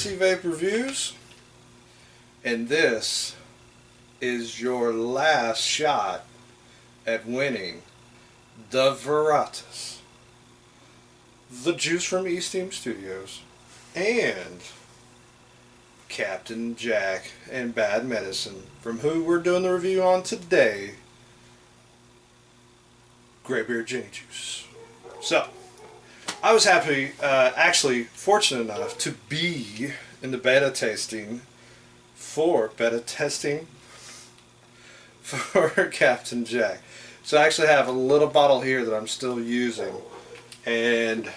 Crazy Vape Reviews, and this is your last shot at winning the Veritas, the juice from East Studios, and Captain Jack and Bad Medicine, from who we're doing the review on today, Graybeard Genny Joose. So, I was actually fortunate enough to be in the beta testing for Captain Jack. So I actually have a little bottle here that I'm still using, and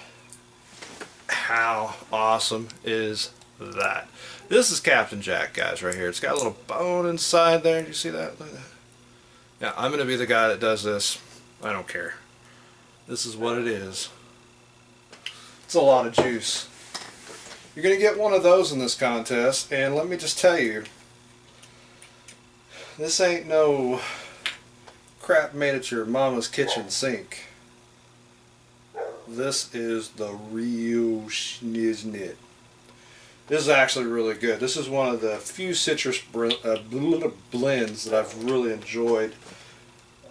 how awesome is that? This is Captain Jack, guys, right here. It's got a little bone inside there. Do you see that? Look at that. Yeah, I'm going to be the guy that does this. I don't care. This is what it is. It's a lot of juice. You're going to get one of those in this contest, and let me just tell you, this ain't no crap made at your mama's kitchen sink. This is the real schniznit. This is actually really good. This is one of the few citrus blends that I've really enjoyed.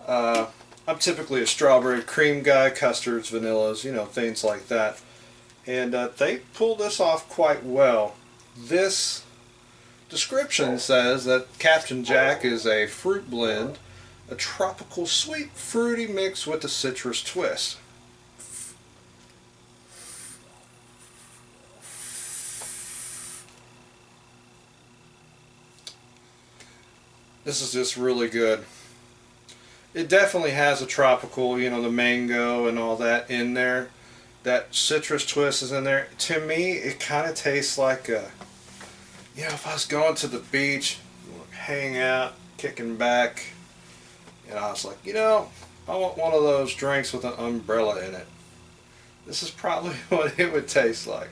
I'm typically a strawberry cream guy, custards, vanillas, things like that. And they pulled this off quite well. This description says that Captain Jack is a fruit blend, a tropical sweet fruity mix with a citrus twist. This is just really good. It definitely has a tropical, the mango and all that in there. That citrus twist is in there. To me, it kind of tastes like if I was going to the beach, hang out, kicking back, and I was like, I want one of those drinks with an umbrella in it. This is probably what it would taste like.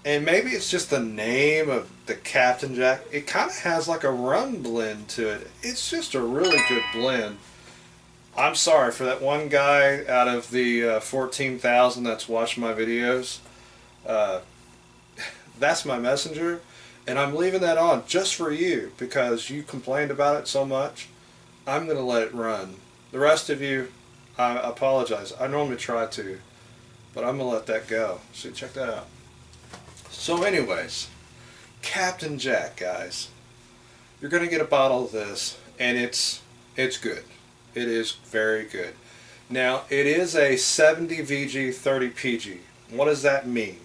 And maybe it's just the name of the Captain Jack. It kind of has like a rum blend to it. It's just a really good blend. I'm sorry for that one guy out of the 14,000 that's watched my videos. That's my messenger, and I'm leaving that on just for you because you complained about it so much. I'm going to let it run. The rest of you, I apologize. I normally try to, but I'm going to let that go. So check that out. So anyways, Captain Jack, guys, you're going to get a bottle of this, and it's good. It is very good. Now, it is a 70 VG, 30 PG. What does that mean?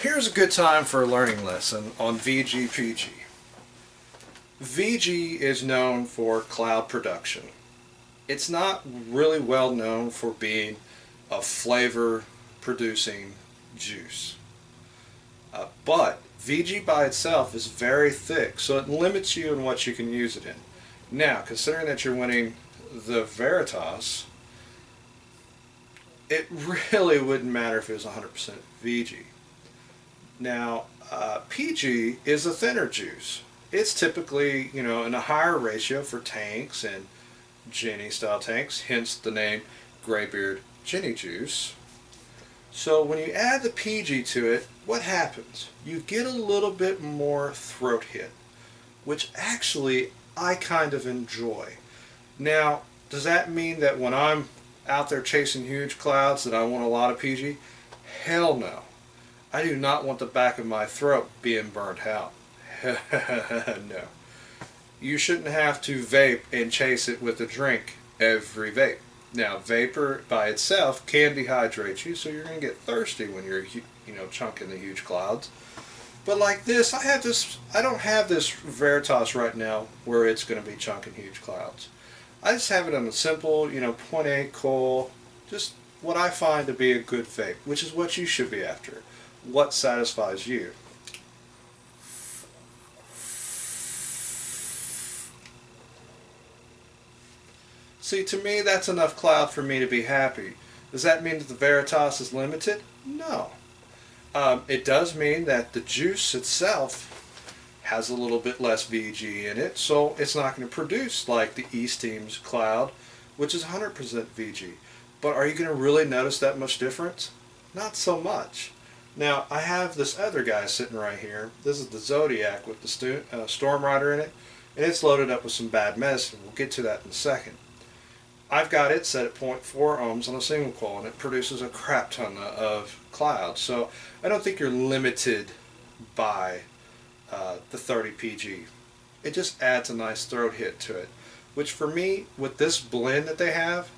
Here's a good time for a learning lesson on VG PG. VG is known for cloud production. It's not really well known for being a flavor producing juice. But VG by itself is very thick, so it limits you in what you can use it in. Now, considering that you're winning the Veritas, it really wouldn't matter if it was 100% VG. Now, PG is a thinner juice. It's typically, in a higher ratio for tanks and Genny style tanks, hence the name Graybeard Genny Joose. So when you add the PG to it, what happens? You get a little bit more throat hit, which actually I kind of enjoy. Now, does that mean that when I'm out there chasing huge clouds that I want a lot of PG? Hell no. I do not want the back of my throat being burnt out. No. You shouldn't have to vape and chase it with a drink every vape. Now, vapor by itself can dehydrate you, so you're going to get thirsty when you're, chunking the huge clouds. But like this, I don't have this Veritas right now where it's going to be chunking huge clouds. I just have it on a simple, 0.8 coil, just what I find to be a good vape, which is what you should be after. What satisfies you. See, to me, that's enough cloud for me to be happy. Does that mean that the Veritas is limited? No. It does mean that the juice itself has a little bit less VG in it, so it's not going to produce like the East Team's cloud which is 100% VG. But are you going to really notice that much difference? Not so much. Now, I have this other guy sitting right here. This is the Zodiac with the Storm Rider in it, and it's loaded up with some bad medicine. We'll get to that in a second. I've got it set at 0.4 ohms on a single coil, and it produces a crap ton of clouds. So I don't think you're limited by the 30 PG. It just adds a nice throat hit to it, which for me, with this blend that they have,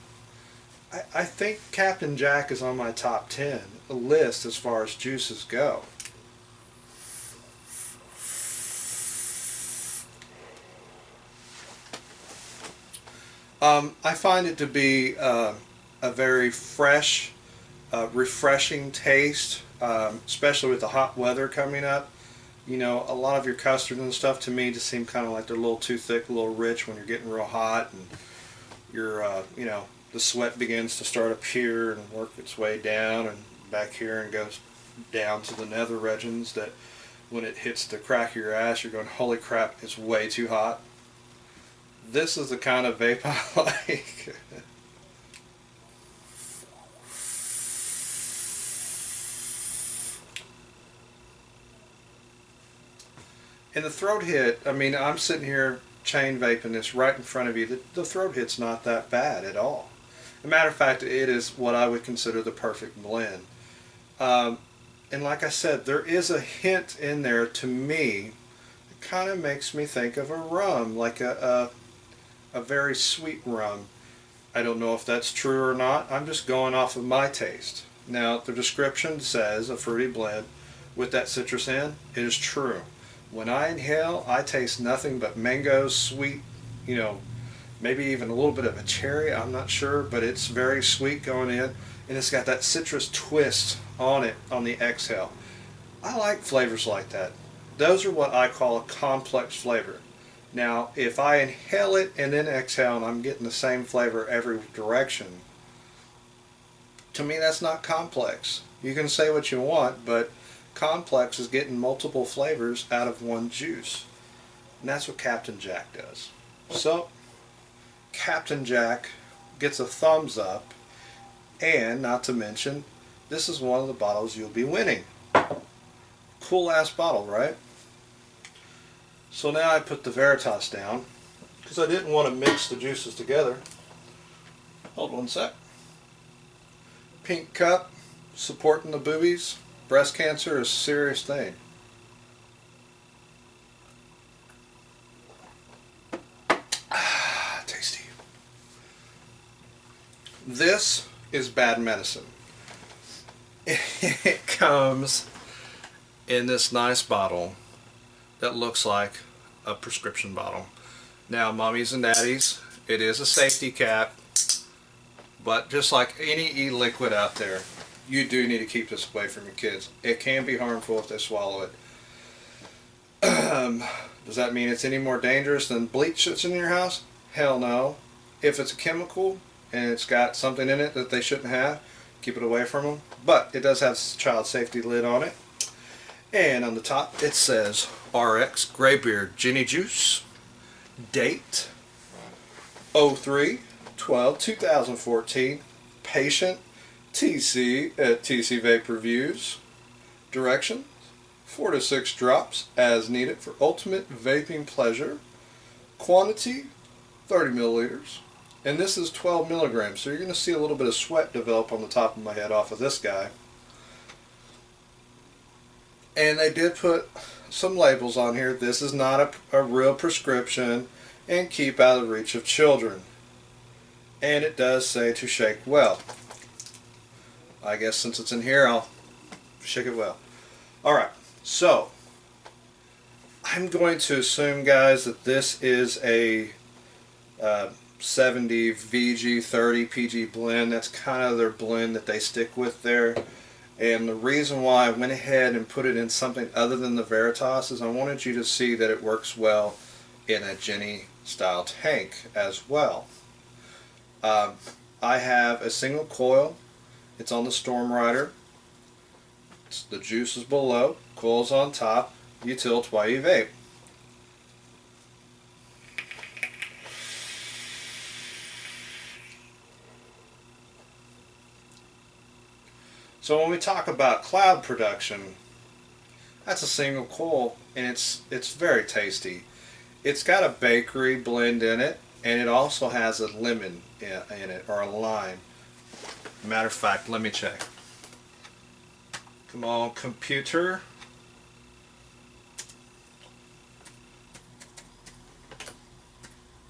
I think Captain Jack is on my top 10 list as far as juices go. I find it to be a very fresh, refreshing taste, especially with the hot weather coming up. You know, a lot of your custards and stuff to me just seem kind of like they're a little too thick, a little rich when you're getting real hot, and you're, you know, the sweat begins to start up here and work its way down and back here and goes down to the nether regions that when it hits the crack of your ass, you're going, holy crap, it's way too hot. This is the kind of vape I like. And the throat hit, I mean, I'm sitting here chain vaping this right in front of you. The throat hit's not that bad at all. As a matter of fact, it is what I would consider the perfect blend. And like I said, there is a hint in there to me that kind of makes me think of a rum, like a very sweet rum. I don't know if that's true or not. I'm just going off of my taste. Now, the description says a fruity blend with that citrus in. It is true. When I inhale, I taste nothing but mango, sweet, you know, maybe even a little bit of a cherry, I'm not sure, but it's very sweet going in, and it's got that citrus twist on it on the exhale. I like flavors like that. Those are what I call a complex flavor. Now, if I inhale it and then exhale and I'm getting the same flavor every direction, to me that's not complex. You can say what you want, but complex is getting multiple flavors out of one juice. And that's what Captain Jack does. So, Captain Jack gets a thumbs up, and not to mention, this is one of the bottles you'll be winning. Cool ass bottle, right? So now I put the Veritas down because I didn't want to mix the juices together. Hold one sec. Pink cup, supporting the boobies. Breast cancer is a serious thing. Tasty. This is bad medicine. It comes in this nice bottle that looks like a prescription bottle. Now, mommies and daddies, it is a safety cap, but just like any e-liquid out there, you do need to keep this away from your kids. It can be harmful if they swallow it. Does that mean it's any more dangerous than bleach that's in your house? Hell no. If it's a chemical and it's got something in it that they shouldn't have, keep it away from them. But it does have a child safety lid on it. And on the top it says RX Graybeard Genny Joose. Date 03/12/2014. Patient TC at TC Vape Reviews. Directions: 4 to 6 drops as needed for ultimate vaping pleasure. Quantity 30 milliliters. And this is 12 milligrams, so you're going to see a little bit of sweat develop on the top of my head off of this guy. And they did put some labels on here. This is not a real prescription, and keep out of the reach of children. And it does say to shake well. I guess since it's in here, I'll shake it well. Alright, so I'm going to assume, guys, that this is a 70 VG 30 PG blend. That's kind of their blend that they stick with there. And the reason why I went ahead and put it in something other than the Veritas is I wanted you to see that it works well in a Genny style tank as well. I have a single coil. It's on the Storm Rider. The juice is below, coil's on top. You tilt while you vape. So when we talk about cloud production, that's a single coil, and it's very tasty. It's got a bakery blend in it, and it also has a lemon in it, or a lime. Matter of fact, let me check. Come on, computer.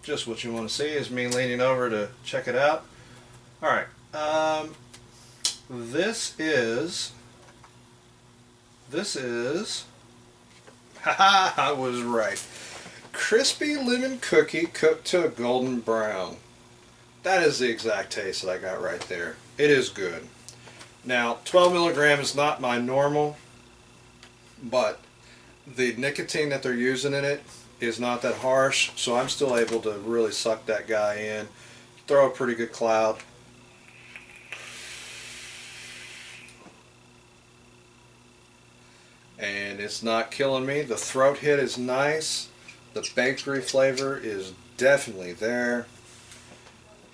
Just what you want to see is me leaning over to check it out. Alright, this is, haha, I was right. Crispy lemon cookie cooked to a golden brown. That is the exact taste that I got right there. It is good. Now, 12 milligrams is not my normal, but the nicotine that they're using in it is not that harsh, so I'm still able to really suck that guy in, throw a pretty good cloud. And it's not killing me. The throat hit is nice. The bakery flavor is definitely there.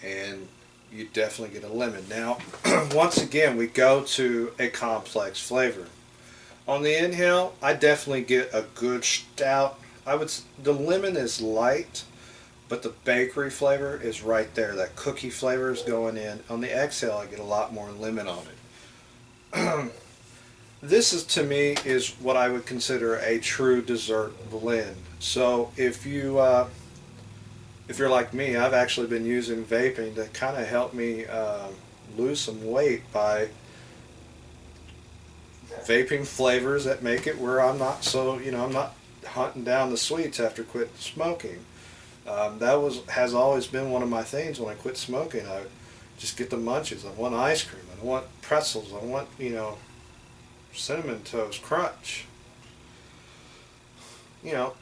And you definitely get a lemon. Now, once again, we go to a complex flavor. On the inhale, I definitely get a good stout. The lemon is light, but the bakery flavor is right there. That cookie flavor is going in. On the exhale, I get a lot more lemon on it. This is, to me, is what I would consider a true dessert blend. So if you're like me, I've actually been using vaping to kind of help me lose some weight by vaping flavors that make it where I'm not so, I'm not hunting down the sweets after quit smoking. Has always been one of my things when I quit smoking. I just get the munchies. I want ice cream. I want pretzels. I want, cinnamon toast crunch.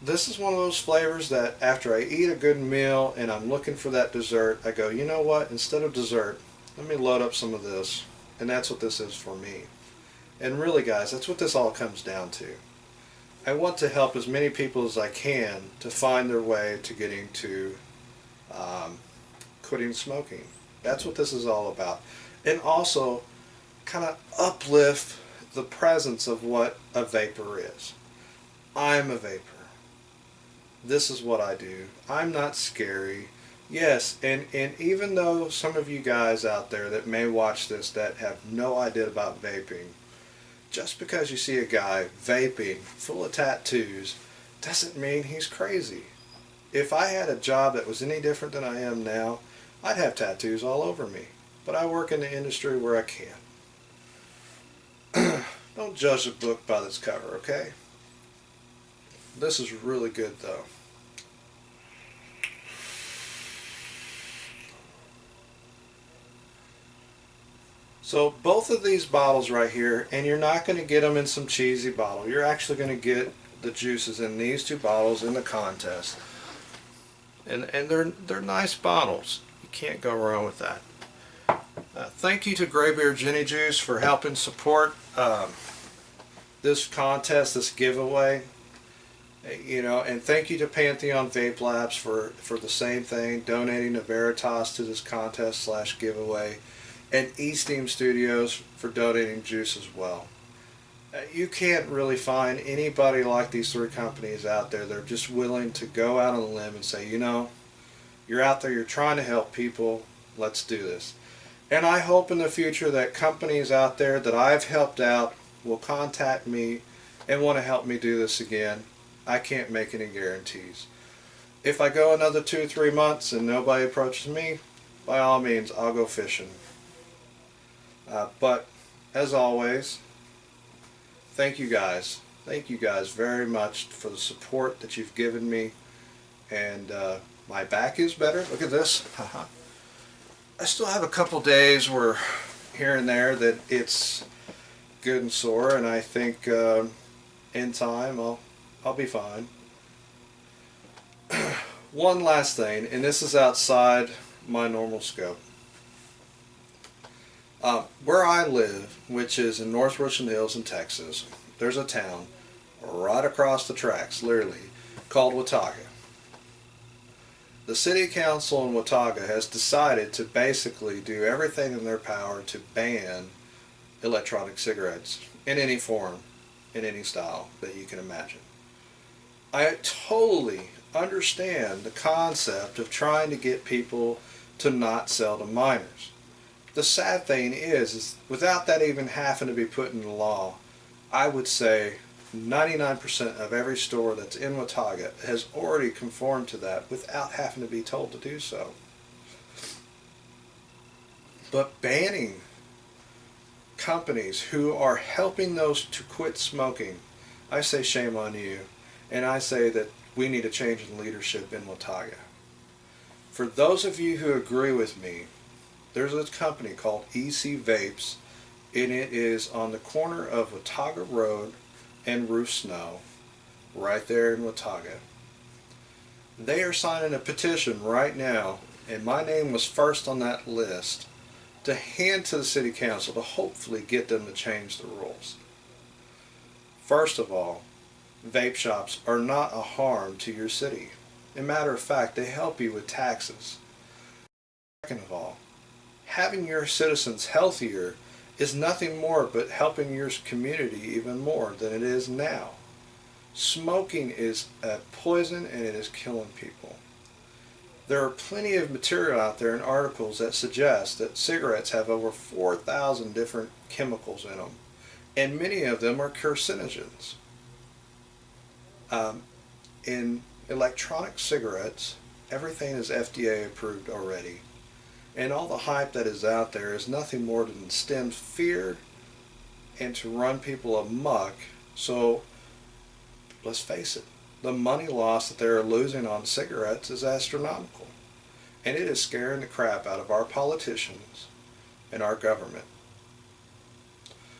This is one of those flavors that after I eat a good meal and I'm looking for that dessert, I go, you know what, instead of dessert, let me load up some of this. And that's what this is for me. And really, guys, that's what this all comes down to. I want to help as many people as I can to find their way to getting to quitting smoking. That's what this is all about. And also kind of uplift the presence of what a vapor is. I'm a vapor. This is what I do. I'm not scary. Yes, and even though some of you guys out there that may watch this that have no idea about vaping, just because you see a guy vaping full of tattoos doesn't mean he's crazy. If I had a job that was any different than I am now, I'd have tattoos all over me. But I work in the industry where I can. Don't judge a book by its cover, okay? This is really good, though. So both of these bottles right here, and you're not going to get them in some cheesy bottle. You're actually going to get the juices in these two bottles in the contest. And they're nice bottles. You can't go wrong with that. Thank you to Graybeard Genny Joose for helping support this contest, this giveaway. And thank you to Pantheon Vape Labs for the same thing, donating to Veritas to this contest / giveaway, and Eastem Studios for donating juice as well. You can't really find anybody like these three companies out there. They're just willing to go out on a limb and say, you're out there, you're trying to help people, let's do this. And I hope in the future that companies out there that I've helped out will contact me and want to help me do this again. I can't make any guarantees. If I go another 2 or 3 months and nobody approaches me, by all means, I'll go fishing. But as always, thank you guys. Thank you guys very much for the support that you've given me. And my back is better. Look at this. I still have a couple days where here and there that it's good and sore, and I think in time I'll be fine. One last thing, and this is outside my normal scope. Where I live, which is in North Richland Hills in Texas, there's a town right across the tracks, literally, called Watauga. The city council in Watauga has decided to basically do everything in their power to ban electronic cigarettes in any form, in any style that you can imagine. I totally understand the concept of trying to get people to not sell to minors. The sad thing is without that even having to be put into law, I would say 99% of every store that's in Watauga has already conformed to that without having to be told to do so. But banning companies who are helping those to quit smoking, I say shame on you, and I say that we need a change in leadership in Watauga. For those of you who agree with me, there's a company called EC Vapes, and it is on the corner of Watauga Road and Roof Snow, right there in Watauga. They are signing a petition right now, and my name was first on that list, to hand to the city council to hopefully get them to change the rules. First of all, vape shops are not a harm to your city. As a matter of fact, they help you with taxes. Second of all, having your citizens healthier is nothing more but helping your community even more than it is now. Smoking is a poison and it is killing people. There are plenty of material out there in articles that suggest that cigarettes have over 4,000 different chemicals in them, and many of them are carcinogens. In electronic cigarettes, everything is FDA approved already, and all the hype that is out there is nothing more than to stem fear and to run people amok. So let's face it, the money loss that they're losing on cigarettes is astronomical, and it is scaring the crap out of our politicians and our government.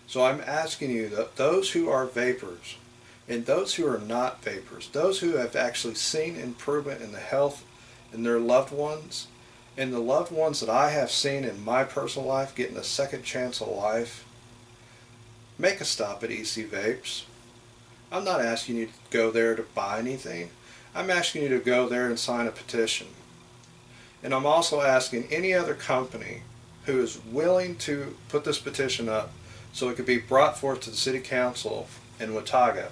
So I'm asking you, that those who are vapors and those who are not vapors, those who have actually seen improvement in the health in their loved ones, and the loved ones that I have seen in my personal life getting a second chance of life, make a stop at EC Vapes. I'm not asking you to go there to buy anything. I'm asking you to go there and sign a petition. And I'm also asking any other company who is willing to put this petition up so it could be brought forth to the City Council in Watauga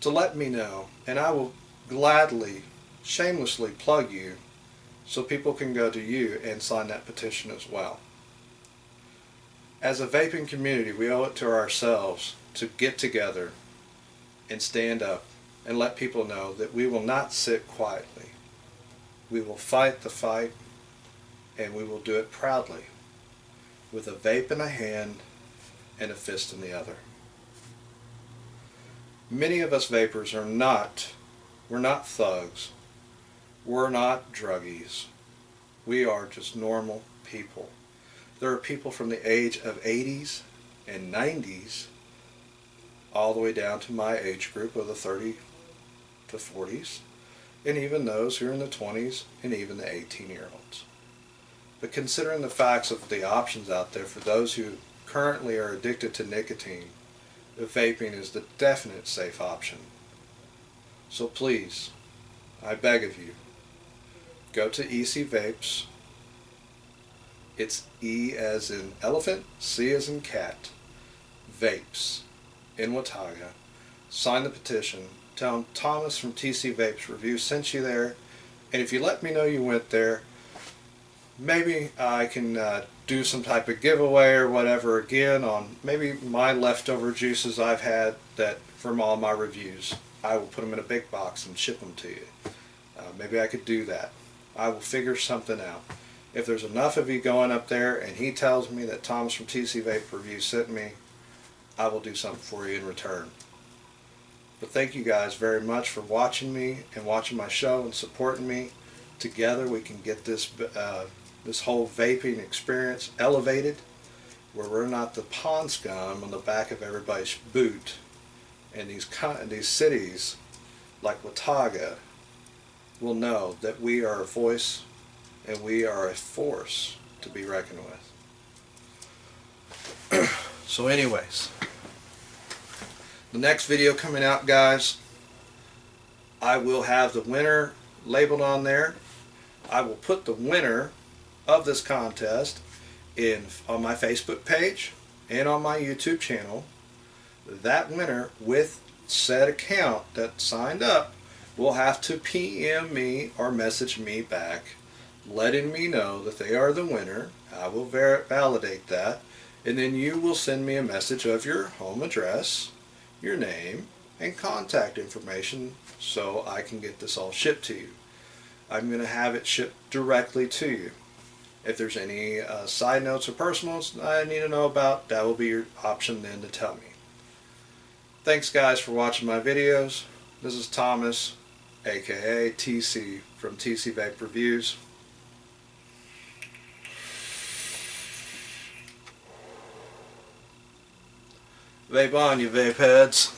to let me know, and I will gladly, shamelessly plug you so people can go to you and sign that petition as well. As a vaping community, we owe it to ourselves to get together and stand up and let people know that we will not sit quietly. We will fight the fight, and we will do it proudly, with a vape in a hand and a fist in the other. Many of us vapors we're not thugs, we're not druggies, we are just normal people. There are people from the age of 80s and 90s all the way down to my age group of the 30 to 40s, and even those who are in the 20s and even the 18-year-olds. But considering the facts of the options out there for those who currently are addicted to nicotine, vaping is the definite safe option. So please, I beg of you, go to EC Vapes. It's E as in elephant, C as in cat, Vapes in Watauga. Sign the petition. Tell them Thomas from TC Vapes Review sent you there. And if you let me know you went there, maybe I can do some type of giveaway or whatever again on maybe my leftover juices I've had that from all my reviews. I will put them in a big box and ship them to you. Maybe I could do that. I will figure something out. If there's enough of you going up there and he tells me that Thomas from TC Vape Review sent me, I will do something for you in return. But thank you guys very much for watching me and watching my show and supporting me. Together we can get this this whole vaping experience elevated, where we're not the pond scum on the back of everybody's boot. And these cities like Watauga will know that we are a voice and we are a force to be reckoned with. So anyways, the next video coming out, guys, I will have the winner labeled on there. I will put the winner of this contest on my Facebook page and on my YouTube channel. That winner with said account that signed up will have to PM me or message me back letting me know that they are the winner. I will validate that, and then you will send me a message of your home address, your name, and contact information so I can get this all shipped to you. I'm going to have it shipped directly to you. If there's any side notes or personals I need to know about, that will be your option then to tell me. Thanks guys for watching my videos. This is Thomas, aka TC from TC Vape Reviews. Vape on, you vape heads.